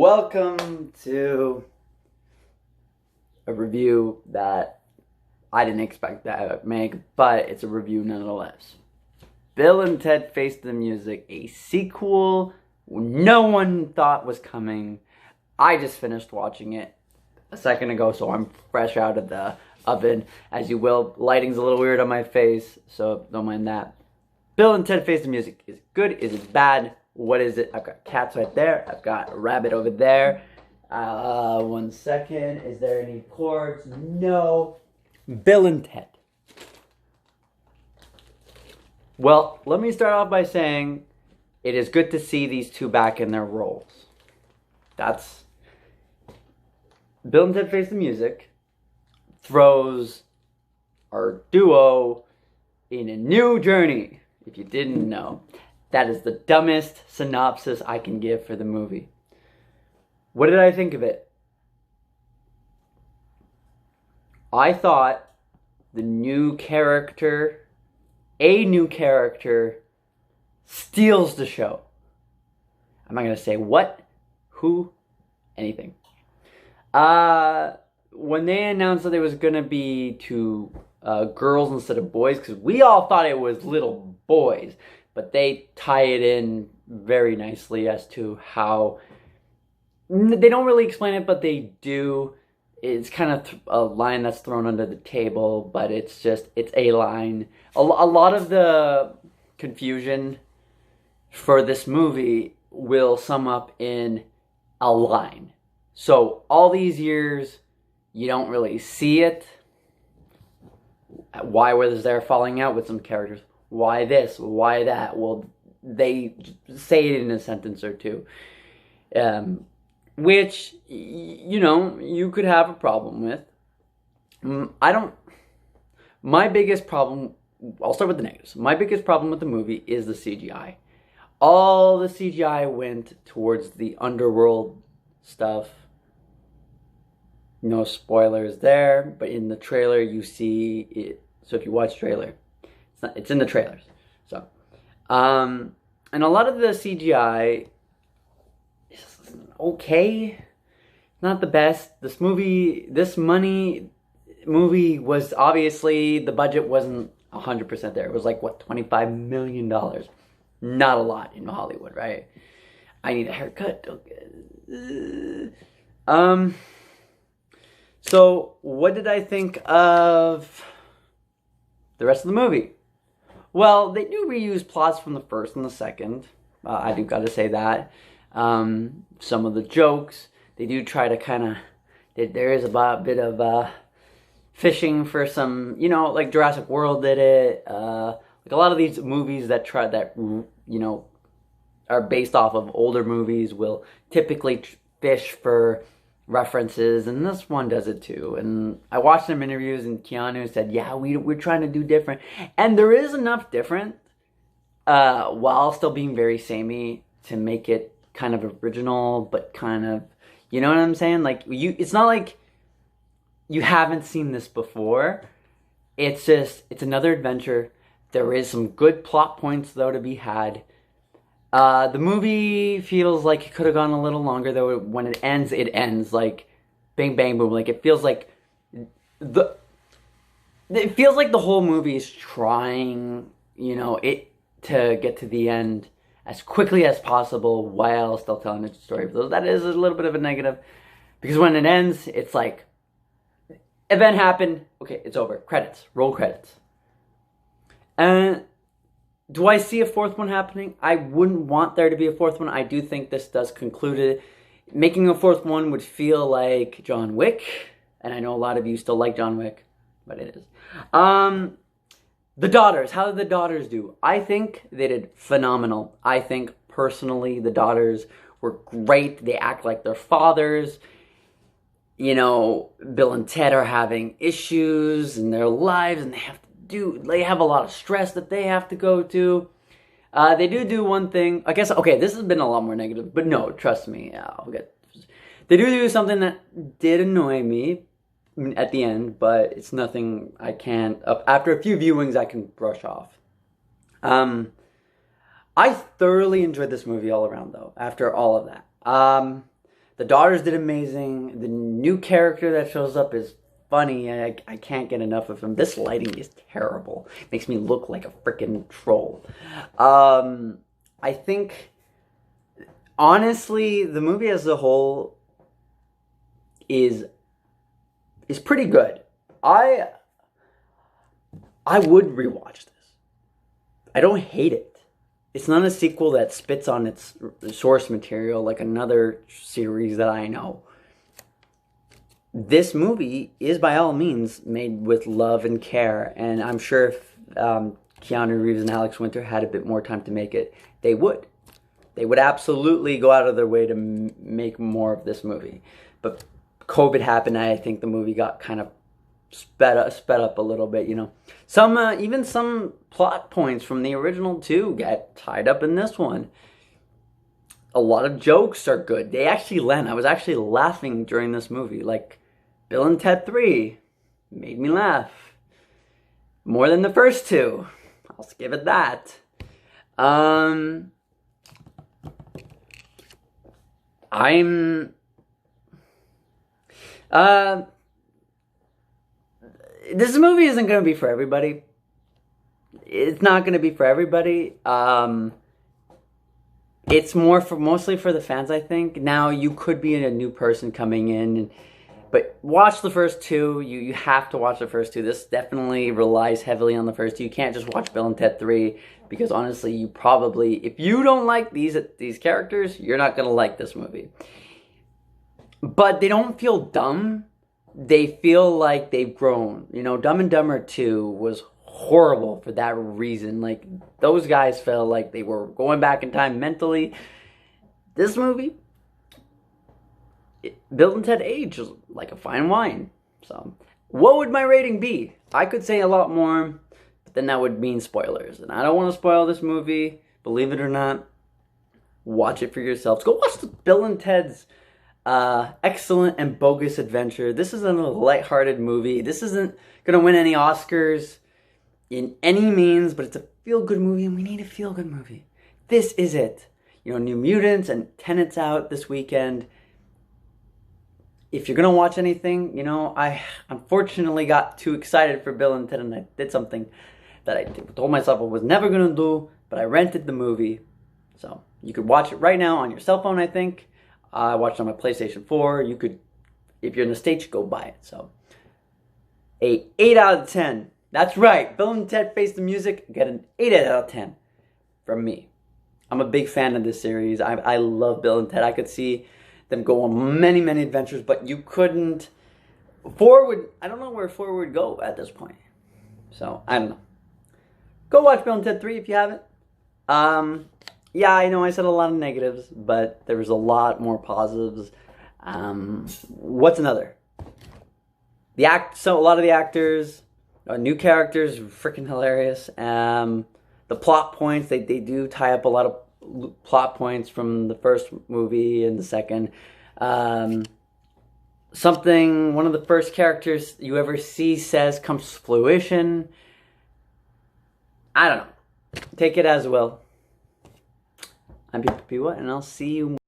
Welcome to a review that I didn't expect to make, but it's a review nonetheless. Bill and Ted Face the Music, a sequel no one thought was coming. I just finished watching it a second ago, so I'm fresh out of the oven, as you will. Lighting's a little weird on my face, so don't mind that. Bill and Ted Face the Music. Is it good? Is it bad? What is it? I've got cats right there. I've got a rabbit over there. 1 second. Is there any chords? No. Bill and Ted. Well, let me start off by saying it is good to see these two back in their roles. That's... Bill and Ted Face the Music throws our duo in a new journey, if you didn't know. That is the dumbest synopsis I can give for the movie. What did I think of it? I thought a new character steals the show. I'm not going to say what, who, anything. When they announced that it was going to be two girls instead of boys, because we all thought it was little boys, but they tie it in very nicely as to how... They don't really explain it, but they do. It's kind of a line that's thrown under the table, but it's a line. A lot of the confusion for this movie will sum up in a line. So all these years, you don't really see it. Why was there falling out with some characters? Why this? Why that? Well, they say it in a sentence or two. Which, you know, you could have a problem with. My biggest problem, I'll start with the negatives. My biggest problem with the movie is the CGI. All the CGI went towards the underworld stuff. No spoilers there, but in the trailer you see it. So if you watch the trailer, it's in the trailers. So, and a lot of the CGI is okay, not the best. This movie was obviously, the budget wasn't 100% there. It was like, what, $25 million? Not a lot in Hollywood, right? I need a haircut. So what did I think of the rest of the movie? Well, they do reuse plots from the first and the second. I do gotta say that. Some of the jokes, they do try to kind of... There is a bit of fishing for some, you know, like Jurassic World did it. Like a lot of these movies that you know, are based off of older movies will typically fish for references, and this one does it too. And I watched some interviews, and Keanu said, yeah, we're trying to do different. And there is enough different, while still being very samey, to make it kind of original, but kind of, you know what I'm saying? Like, it's not like you haven't seen this before. It's just, it's another adventure. There is some good plot points, though, to be had. The movie feels like it could have gone a little longer, though. When it ends like bang, bang, boom. Like, it feels like the whole movie is trying, you know, to get to the end as quickly as possible while still telling its story. So that is a little bit of a negative, because when it ends, it's like, event happened, okay, it's over. Credits, roll credits. And do I see a fourth one happening? I wouldn't want there to be a fourth one. I do think this does conclude it. Making a fourth one would feel like John Wick, and I know a lot of you still like John Wick, but it is. The daughters, how did the daughters do? I think they did phenomenal. I think, personally, the daughters were great. They act like their fathers. You know, Bill and Ted are having issues in their lives, and they have a lot of stress that they have to go to. They do one thing. I guess, okay, this has been a lot more negative, but no, trust me. They do something that did annoy me at the end, but it's nothing I can't, after a few viewings, I can brush off. I thoroughly enjoyed this movie all around, though, after all of that. The daughters did amazing. The new character that shows up is funny. I can't get enough of him. This lighting is terrible. Makes me look like a freaking troll. I think, honestly, the movie as a whole is pretty good. I would rewatch this. I don't hate it. It's not a sequel that spits on its source material like another series that I know. This movie is by all means made with love and care, and I'm sure if Keanu Reeves and Alex Winter had a bit more time to make it, they would. They would absolutely go out of their way to make more of this movie. But COVID happened, and I think the movie got kind of sped up a little bit, you know. Even some plot points from the original two get tied up in this one. A lot of jokes are good. They actually land. I was actually laughing during this movie. Like, Bill and Ted 3 made me laugh. More than the first two. I'll just give it that. This movie isn't going to be for everybody. It's not going to be for everybody. It's mostly for the fans, I think. Now, you could be a new person coming in, but watch the first two. You have to watch the first two. This definitely relies heavily on the first two. You can't just watch Bill and Ted 3, because honestly, you probably, if you don't like these characters, you're not going to like this movie. But they don't feel dumb. They feel like they've grown. You know, Dumb and Dumber 2 was horrible for that reason. Like, those guys felt like they were going back in time mentally. This movie, Bill and Ted age is like a fine wine. So, what would my rating be? I could say a lot more, but then that would mean spoilers. And I don't want to spoil this movie. Believe it or not, watch it for yourselves. Go watch the Bill and Ted's excellent and bogus adventure. This isn't a lighthearted movie. This isn't going to win any Oscars in any means, but it's a feel-good movie, and we need a feel-good movie. This is it. You know, New Mutants and Tenet's out this weekend. If you're going to watch anything, you know, I unfortunately got too excited for Bill and Ted, and I did something that I told myself I was never going to do, but I rented the movie. So, you could watch it right now on your cell phone, I think. I watched it on my PlayStation 4. You could, if you're in the States, go buy it. So, a 8 out of 10. That's right. Bill and Ted Face the Music get an 8 out of 10 from me. I'm a big fan of this series. I love Bill and Ted. I could see them go on many, many adventures, but you couldn't. I don't know where 4 would go at this point. So, I don't know. Go watch Bill and Ted 3 if you haven't. Yeah, I know I said a lot of negatives, but there was a lot more positives. What's another? So a lot of the actors, new characters, freaking hilarious. The plot points, they do tie up a lot of plot points from the first movie and the second. One of the first characters you ever see says comes to fruition. I don't know. Take it as well. I'm pppwhat, and I'll see you